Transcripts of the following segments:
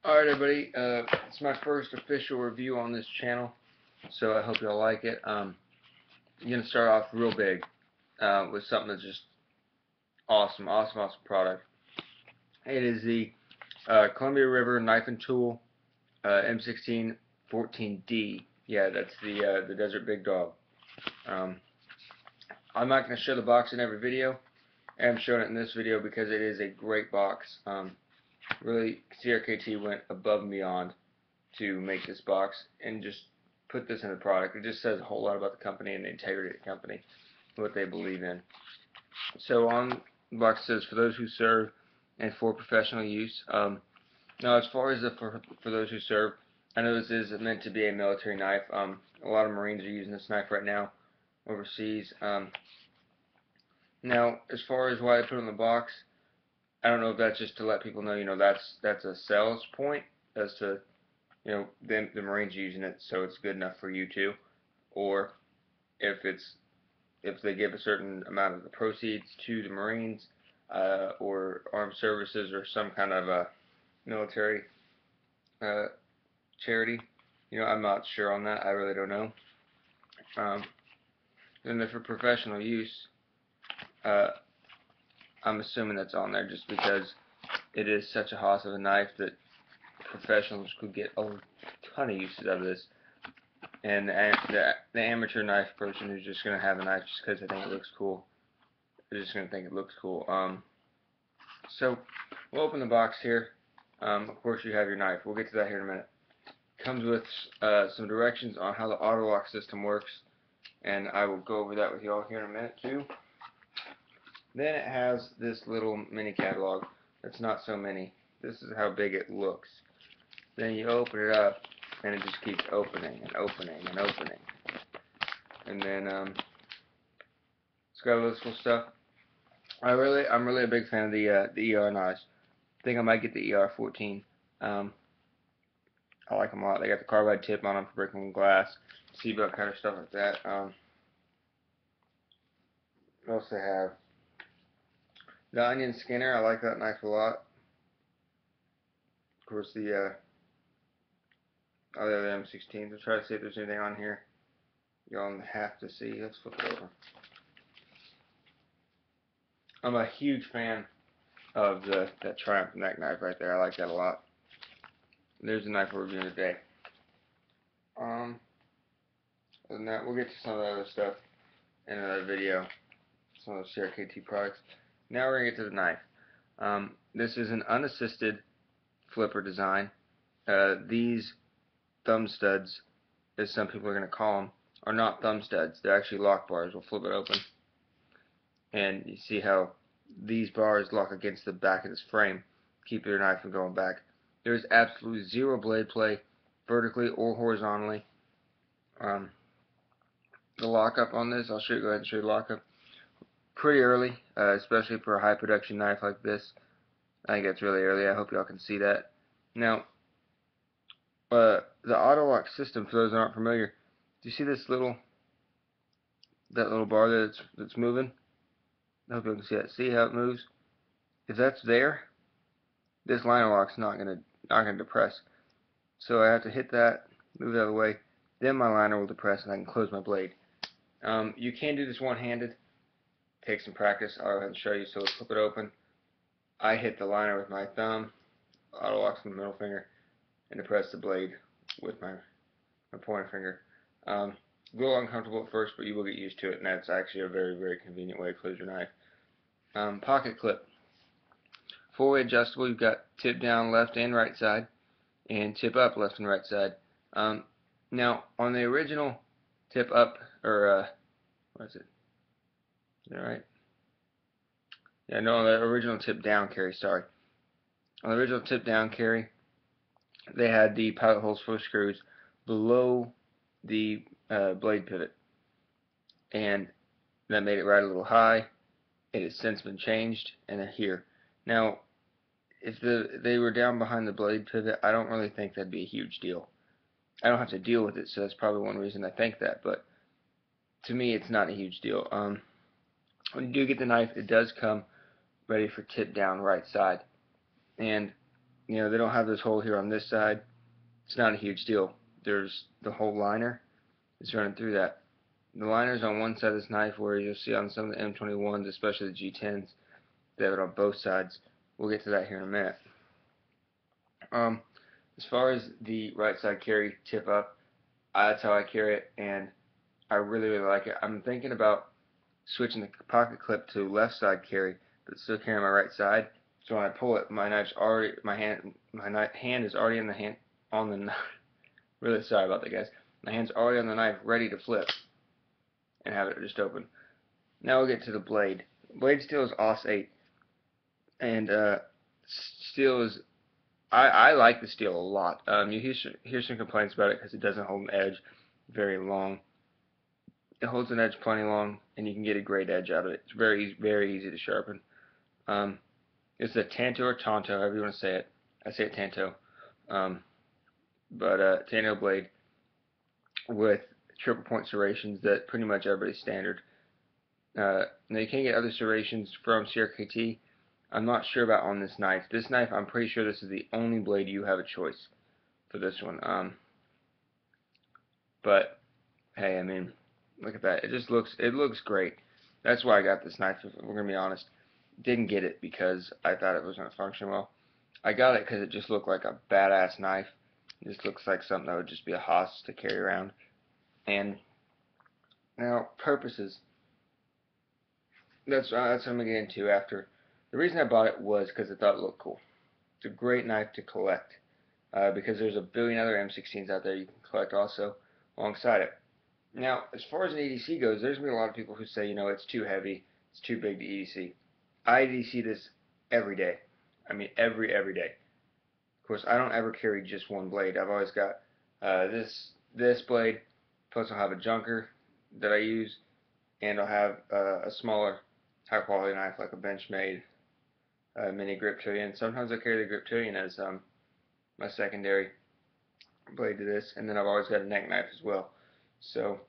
Alright everybody, it's my first official review on this channel, so I hope y'all like it. I'm going to start off real big with something that's just awesome product. It is the Columbia River Knife and Tool M16-14D. Yeah, that's the Desert Big Dog. I'm not going to show the box in every video. I'm showing it in this video because it is a great box. Really, Crkt went above and beyond to make this box and just put this in the product. It just says a whole lot about the company and the integrity of the company, what they believe in. So on the box it says, for those who serve and for professional use. Now, as far as for those who serve, I know this is meant to be a military knife. A lot of Marines are using this knife right now overseas. Now, as far as why I put it in the box, I don't know if that's just to let people know, that's a sales point as to, the Marines using it, so it's good enough for you too, or if they give a certain amount of the proceeds to the Marines, or armed services, or some kind of a military charity. I'm not sure on that. I really don't know. And then for professional use, I'm assuming that's on there just because it is such a hoss of a knife that professionals could get a ton of uses out of this. And the amateur knife person who's just going to have a knife just because they think it looks cool, they're just going to think it looks cool. So we'll open the box here. Of course you have your knife. We'll get to that here in a minute. It comes with some directions on how the auto lock system works, and I will go over that with you all here in a minute too. Then it has this little mini catalog. It's not so mini. This is how big it looks. Then you open it up, and it just keeps opening and opening and opening. And then it's got all this cool stuff. I'm really a big fan of the ER knives. I think I might get the ER-14. I like them a lot. They got the carbide tip on them for breaking glass, seatbelt kind of stuff like that. What else they have? The onion skinner. I like that knife a lot. Of course, the other M16s. I'll try to see if there's anything on here y'all have to see. Let's flip it over. I'm a huge fan of that Triumph neck knife right there. I like that a lot. There's the knife we're reviewing today. Other than that, we'll get to some of the other stuff in another video. Some of those Crkt products. Now we're going to get to the knife. This is an unassisted flipper design. These thumb studs, as some people are going to call them, are not thumb studs. They're actually lock bars. We'll flip it open, and you see how these bars lock against the back of this frame, keep your knife from going back. There's absolutely zero blade play, vertically or horizontally. The lockup on this, I'll go ahead and show you the lockup. Pretty early, especially for a high production knife like this. I think that's really early. I hope y'all can see that. Now, the auto lock system, for those that aren't familiar, do you see this little bar that's moving? I hope you can see that. See how it moves? If that's there, this liner lock's not gonna depress. So I have to hit that, move it out of the way, then my liner will depress and I can close my blade. You can do this one-handed. Take some practice. I'll go ahead and show you. So let's flip it open. I hit the liner with my thumb, auto locks with the middle finger, and depress the blade with my pointer finger. A little uncomfortable at first, but you will get used to it, and that's actually a very, very convenient way to close your knife. Pocket clip. Four-way adjustable. You've got tip down left and right side, and tip up left and right side. Now, on the original tip up, or what is it? Is that right? Yeah, no, the original tip down carry, sorry. On the original tip down carry, they had the pilot holes for screws below the blade pivot, and that made it right a little high. It has since been changed, and they're here. Now, if they were down behind the blade pivot, I don't really think that'd be a huge deal. I don't have to deal with it, so that's probably one reason I think that, but to me it's not a huge deal. When you do get the knife, it does come ready for tip down right side, and You know, they don't have this hole here on this side. It's not a huge deal. There's the whole liner is running through that. The liner's on one side of this knife, where you'll see on some of the M21s, especially the G10s, they have it on both sides. We'll get to that here in a minute. As far as the right side carry tip up, that's how I carry it, and I really, really like it. I'm thinking about switching the pocket clip to left side carry, but still carrying my right side. So when I pull it, my hand is already in the hand on the knife. Really sorry about that, guys. My hand's already on the knife, ready to flip, and have it just open. Now we'll get to the blade. Blade steel is AUS 8, and steel is. I like the steel a lot. You hear some complaints about it because it doesn't hold an edge very long. It holds an edge plenty long, and you can get a great edge out of it. It's very easy to sharpen. It's a Tanto or Tonto, however you want to say it. I say it Tanto. Tanto blade with triple point serrations that pretty much everybody's standard. Now you can get other serrations from Crkt. I'm not sure about on this knife. This knife, I'm pretty sure this is the only blade you have a choice for this one. But hey, I mean, look at that. It looks great. That's why I got this knife, if we're gonna be honest. Didn't get it because I thought it was gonna function well. I got it because it just looked like a badass knife. It just looks like something that would just be a hoss to carry around. And now purposes. That's what I'm gonna get into after. The reason I bought it was because I thought it looked cool. It's a great knife to collect because there's a billion other M16s out there you can collect also alongside it. Now, as far as an EDC goes, there's been a lot of people who say, you know, it's too heavy, it's too big to EDC. I EDC this every day. I mean, every day. Of course, I don't ever carry just one blade. I've always got this blade, plus I'll have a junker that I use, and I'll have a smaller, high quality knife like a Benchmade mini Griptilian. Sometimes I carry the Griptilian as my secondary blade to this, and then I've always got a neck knife as well. So,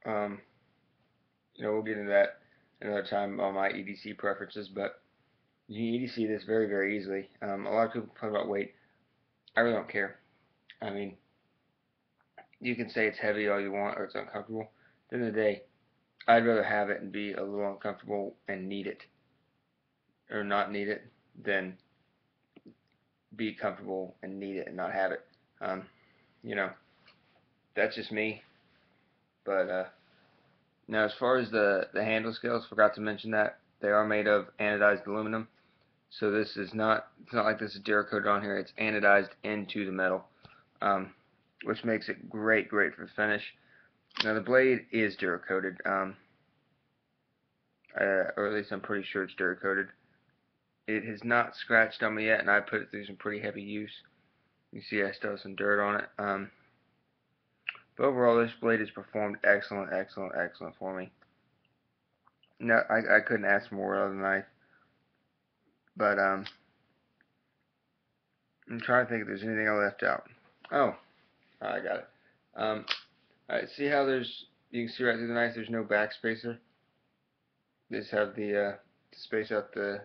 you know, we'll get into that another time on my EDC preferences, but you can EDC this very easily. A lot of people complain about weight. I really don't care. I mean, you can say it's heavy all you want or it's uncomfortable. At the end of the day, I'd rather have it and be a little uncomfortable and need it, or not need it, than be comfortable and need it and not have it. You know, that's just me. But now, as far as the handle scales, forgot to mention that they are made of anodized aluminum. So this is not, it's not like this is Duracoated on here. It's anodized into the metal, which makes it great for the finish. Now the blade is Duracoated, or at least I'm pretty sure it's Duracoated. It has not scratched on me yet, and I put it through some pretty heavy use. You see I still have some dirt on it. But overall, this blade has performed excellent for me. No, I couldn't ask for more out of the knife. But I'm trying to think if there's anything I left out. Oh, I got it. Alright, see how you can see right through the knife, there's no back spacer. They just have the to space out the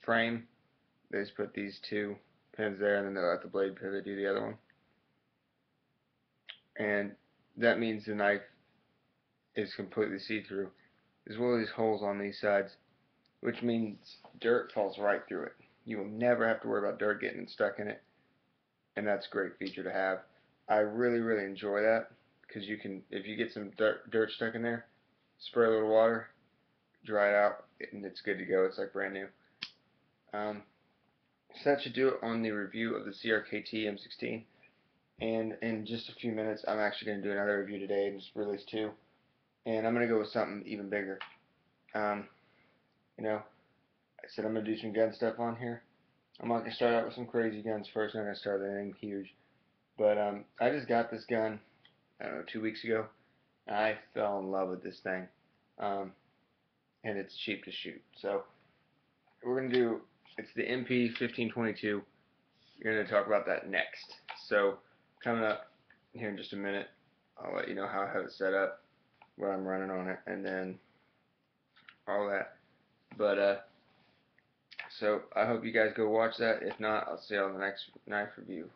frame. They just put these two pins there, and then they let the blade pivot do the other one. And that means the knife is completely see-through. There's one of these holes on these sides, which means dirt falls right through it. You will never have to worry about dirt getting stuck in it, and that's a great feature to have. I really enjoy that, because you can, if you get some dirt stuck in there, spray a little water, dry it out, and it's good to go. It's like brand new. So that should do it on the review of the Crkt M16. And in just a few minutes, I'm actually going to do another review today and just release two. And I'm going to go with something even bigger. You know, I said I'm going to do some gun stuff on here. I'm not going to start out with some crazy guns first. I'm not going to start with anything huge. But I just got this gun, I don't know, 2 weeks ago. I fell in love with this thing. And it's cheap to shoot. So we're going to do, it's the MP-1522. We're going to talk about that next. So coming up here in just a minute, I'll let you know how I have it set up, what I'm running on it, and then all that. But So I hope you guys go watch that. If not, I'll see you on the next knife review.